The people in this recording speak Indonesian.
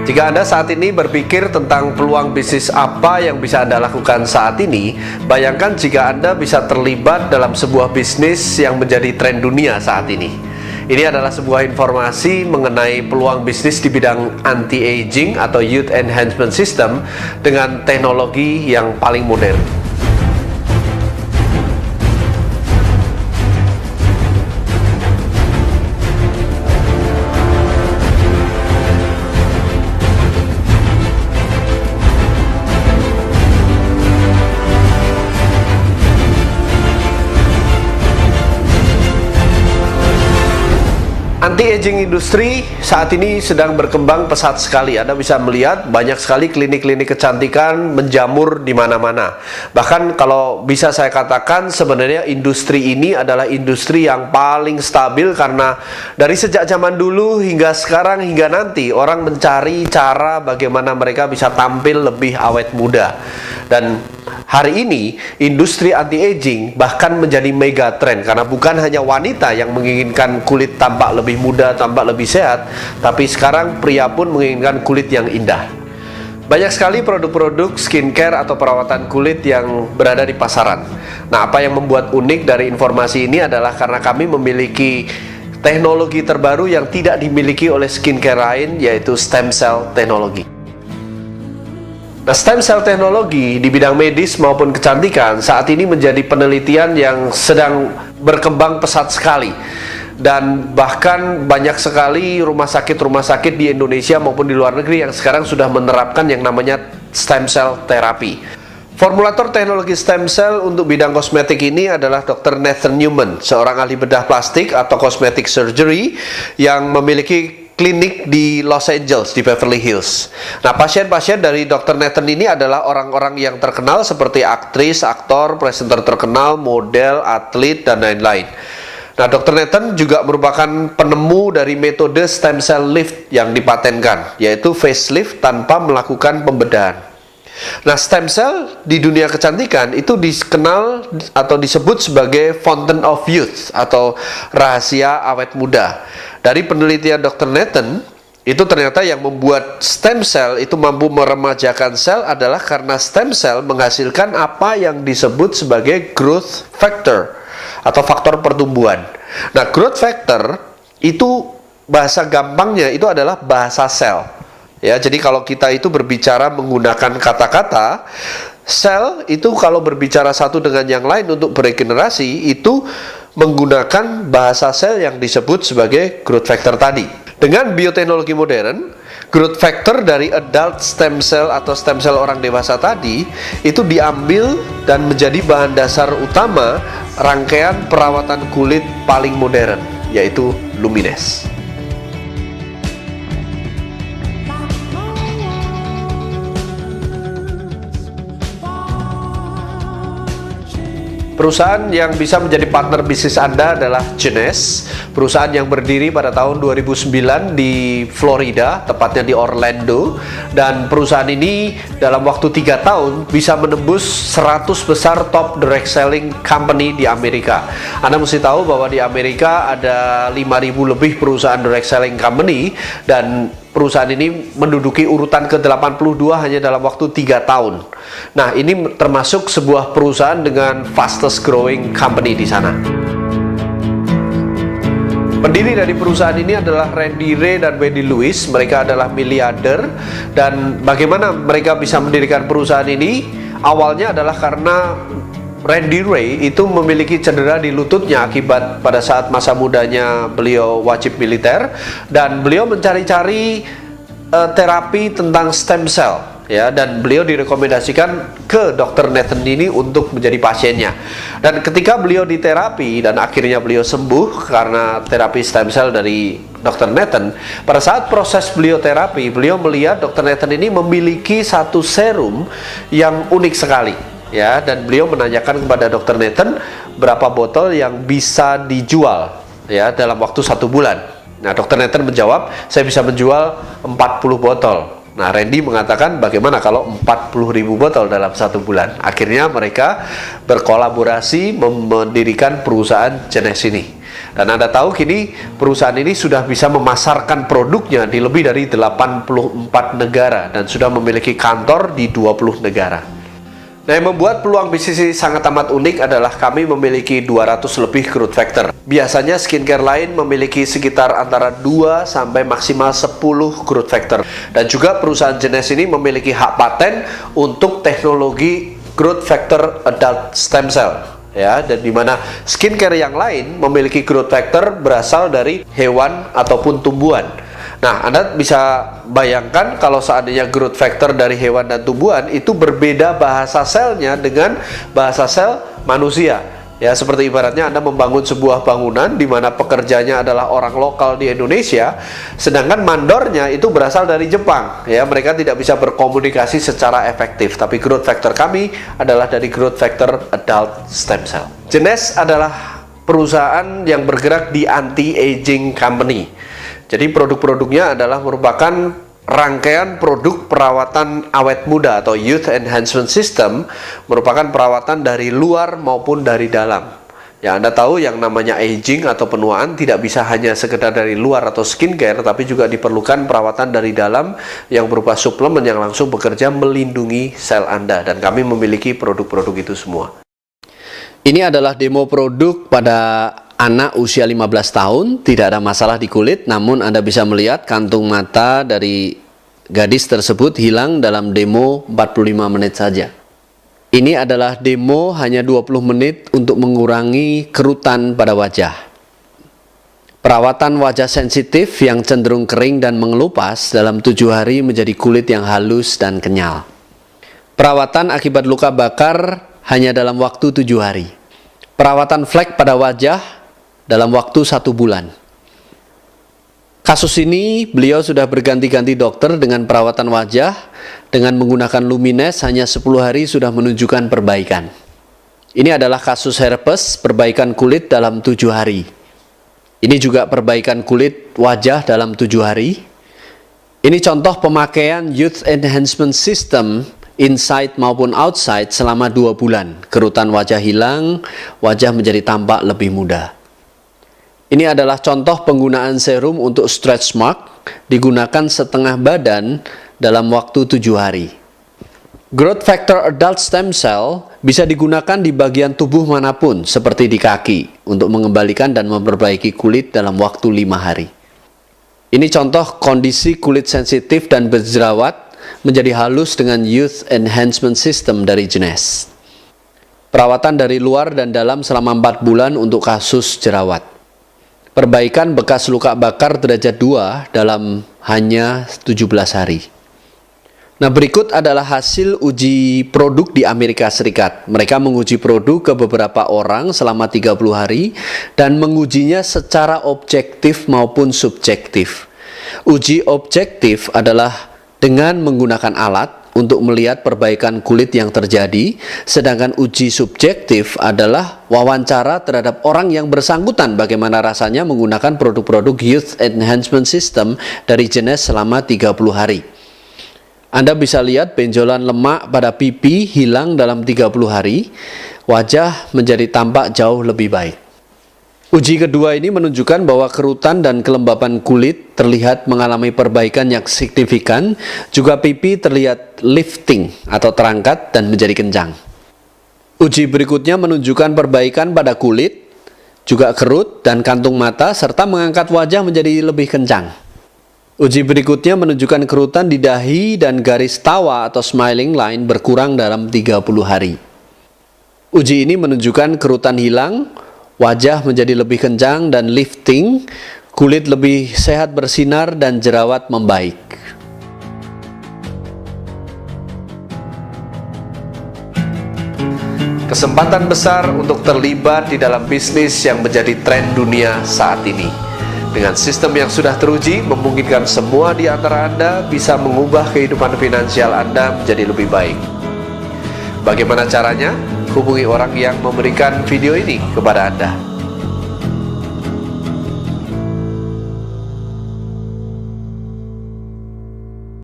Jika Anda saat ini berpikir tentang peluang bisnis apa yang bisa Anda lakukan saat ini, bayangkan jika Anda bisa terlibat dalam sebuah bisnis yang menjadi tren dunia saat ini. Ini adalah sebuah informasi mengenai peluang bisnis di bidang anti-aging atau youth enhancement system dengan teknologi yang paling modern. Anti-aging industri saat ini sedang berkembang pesat sekali. Anda bisa melihat banyak sekali klinik-klinik kecantikan menjamur di mana-mana. Bahkan kalau bisa saya katakan sebenarnya industri ini adalah industri yang paling stabil karena dari sejak zaman dulu hingga sekarang hingga nanti orang mencari cara bagaimana mereka bisa tampil lebih awet muda. Dan hari ini industri anti-aging bahkan menjadi mega trend karena bukan hanya wanita yang menginginkan kulit tampak lebih muda, tampak lebih sehat, tapi sekarang pria pun menginginkan kulit yang indah. Banyak sekali produk-produk skincare atau perawatan kulit yang berada di pasaran. Nah, apa yang membuat unik dari informasi ini adalah karena kami memiliki teknologi terbaru yang tidak dimiliki oleh skincare lain, yaitu stem cell teknologi. Nah, stem cell teknologi di bidang medis maupun kecantikan saat ini menjadi penelitian yang sedang berkembang pesat sekali. Dan bahkan banyak sekali rumah sakit di Indonesia maupun di luar negeri yang sekarang sudah menerapkan yang namanya stem cell terapi. Formulator teknologi stem cell untuk bidang kosmetik ini adalah Dr. Nathan Newman, seorang ahli bedah plastik atau cosmetic surgery yang memiliki klinik di Los Angeles, di Beverly Hills. Nah, pasien-pasien dari Dr. Nathan ini adalah orang-orang yang terkenal seperti aktris, aktor, presenter terkenal, model, atlet, dan lain-lain. Nah, Dr. Nathan juga merupakan penemu dari metode stem cell lift yang dipatenkan, yaitu facelift tanpa melakukan pembedahan. Nah, stem cell di dunia kecantikan itu dikenal atau disebut sebagai fountain of youth atau rahasia awet muda. Dari penelitian Dr. Nathan, itu ternyata yang membuat stem cell itu mampu meremajakan sel adalah karena stem cell menghasilkan apa yang disebut sebagai growth factor atau faktor pertumbuhan. Nah, growth factor itu bahasa gampangnya itu adalah bahasa sel. Ya, jadi kalau kita itu berbicara menggunakan kata-kata, sel itu kalau berbicara satu dengan yang lain untuk beregenerasi itu menggunakan bahasa sel yang disebut sebagai growth factor tadi. Dengan bioteknologi modern, growth factor dari adult stem cell atau stem cell orang dewasa tadi itu diambil dan menjadi bahan dasar utama rangkaian perawatan kulit paling modern, yaitu Lumines. Perusahaan yang bisa menjadi partner bisnis Anda adalah Genes, perusahaan yang berdiri pada tahun 2009 di Florida, tepatnya di Orlando. Dan perusahaan ini dalam waktu 3 tahun bisa menembus 100 besar top direct selling company di Amerika. Anda mesti tahu bahwa di Amerika ada 5.000 lebih perusahaan direct selling company, dan perusahaan ini menduduki urutan ke-82 hanya dalam waktu 3 tahun. Nah, ini termasuk sebuah perusahaan dengan fastest growing company di sana. Pendiri dari perusahaan ini adalah Randy Ray dan Wendy Lewis. Mereka adalah miliarder. Dan bagaimana mereka bisa mendirikan perusahaan ini? Awalnya adalah karena Randy Ray itu memiliki cedera di lututnya akibat pada saat masa mudanya beliau wajib militer, dan beliau mencari-cari terapi tentang stem cell, ya, dan beliau direkomendasikan ke Dr. Nathan ini untuk menjadi pasiennya. Dan ketika beliau diterapi dan akhirnya beliau sembuh karena terapi stem cell dari Dr. Nathan, pada saat proses beliau terapi, beliau melihat Dr. Nathan ini memiliki satu serum yang unik sekali. Ya, dan beliau menanyakan kepada Dr. Nathan berapa botol yang bisa dijual, ya, dalam waktu 1 bulan. Nah, Dr. Nathan menjawab, saya bisa menjual 40 botol. Nah, Randy mengatakan bagaimana kalau 40.000 botol dalam 1 bulan. Akhirnya mereka berkolaborasi mendirikan perusahaan Genes ini. Dan Anda tahu kini perusahaan ini sudah bisa memasarkan produknya di lebih dari 84 negara dan sudah memiliki kantor di 20 negara. Nah, yang membuat peluang bisnis ini sangat amat unik adalah kami memiliki 200 lebih growth factor. Biasanya skincare lain memiliki sekitar antara 2 sampai maksimal 10 growth factor. Dan juga perusahaan Genesh ini memiliki hak paten untuk teknologi growth factor adult stem cell. Ya, dan dimana skincare yang lain memiliki growth factor berasal dari hewan ataupun tumbuhan. Nah, Anda bisa bayangkan kalau seandainya growth factor dari hewan dan tumbuhan itu berbeda bahasa selnya dengan bahasa sel manusia. Ya, seperti ibaratnya Anda membangun sebuah bangunan di mana pekerjanya adalah orang lokal di Indonesia, sedangkan mandornya itu berasal dari Jepang. Ya, mereka tidak bisa berkomunikasi secara efektif. Tapi growth factor kami adalah dari growth factor adult stem cell. Genesh adalah perusahaan yang bergerak di anti-aging company. Jadi produk-produknya adalah merupakan rangkaian produk perawatan awet muda atau Youth Enhancement System, merupakan perawatan dari luar maupun dari dalam. Ya, Anda tahu yang namanya aging atau penuaan tidak bisa hanya sekedar dari luar atau skincare, tapi juga diperlukan perawatan dari dalam yang berupa suplemen yang langsung bekerja melindungi sel Anda, dan kami memiliki produk-produk itu semua. Ini adalah demo produk pada anak usia 15 tahun, tidak ada masalah di kulit, namun Anda bisa melihat kantung mata dari gadis tersebut hilang dalam demo 45 menit saja. Ini adalah demo hanya 20 menit untuk mengurangi kerutan pada wajah. Perawatan wajah sensitif yang cenderung kering dan mengelupas dalam 7 hari menjadi kulit yang halus dan kenyal. Perawatan akibat luka bakar hanya dalam waktu 7 hari. Perawatan flek pada wajah dalam waktu 1 bulan. Kasus ini beliau sudah berganti-ganti dokter dengan perawatan wajah dengan menggunakan Lumines, hanya 10 hari sudah menunjukkan perbaikan. Ini adalah kasus herpes, perbaikan kulit dalam 7 hari. Ini juga perbaikan kulit wajah dalam 7 hari. Ini contoh pemakaian Youth Enhancement System inside maupun outside selama 2 bulan. Kerutan wajah hilang, wajah menjadi tampak lebih muda. Ini adalah contoh penggunaan serum untuk stretch mark, digunakan setengah badan dalam waktu 7 hari. Growth factor adult stem cell bisa digunakan di bagian tubuh manapun, seperti di kaki, untuk mengembalikan dan memperbaiki kulit dalam waktu 5 hari. Ini contoh kondisi kulit sensitif dan berjerawat menjadi halus dengan Youth Enhancement System dari Genesh. Perawatan dari luar dan dalam selama 4 bulan untuk kasus jerawat. Perbaikan bekas luka bakar derajat 2 dalam hanya 17 hari. Nah, berikut adalah hasil uji produk di Amerika Serikat. Mereka menguji produk ke beberapa orang selama 30 hari dan mengujinya secara objektif maupun subjektif. Uji objektif adalah dengan menggunakan alat untuk melihat perbaikan kulit yang terjadi, sedangkan uji subjektif adalah wawancara terhadap orang yang bersangkutan bagaimana rasanya menggunakan produk-produk Youth Enhancement System dari Genesh selama 30 hari. Anda bisa lihat benjolan lemak pada pipi hilang dalam 30 hari, wajah menjadi tampak jauh lebih baik. Uji kedua ini menunjukkan bahwa kerutan dan kelembapan kulit terlihat mengalami perbaikan yang signifikan, juga pipi terlihat lifting atau terangkat dan menjadi kencang. Uji berikutnya menunjukkan perbaikan pada kulit, juga kerut dan kantung mata, serta mengangkat wajah menjadi lebih kencang. Uji berikutnya menunjukkan kerutan di dahi dan garis tawa atau smiling line berkurang dalam 30 hari. Uji ini menunjukkan kerutan hilang, wajah menjadi lebih kencang dan lifting, kulit lebih sehat bersinar dan jerawat membaik. Kesempatan besar untuk terlibat di dalam bisnis yang menjadi tren dunia saat ini. Dengan sistem yang sudah teruji, memungkinkan semua di antara Anda bisa mengubah kehidupan finansial Anda menjadi lebih baik. Bagaimana caranya? Hubungi orang yang memberikan video ini kepada Anda.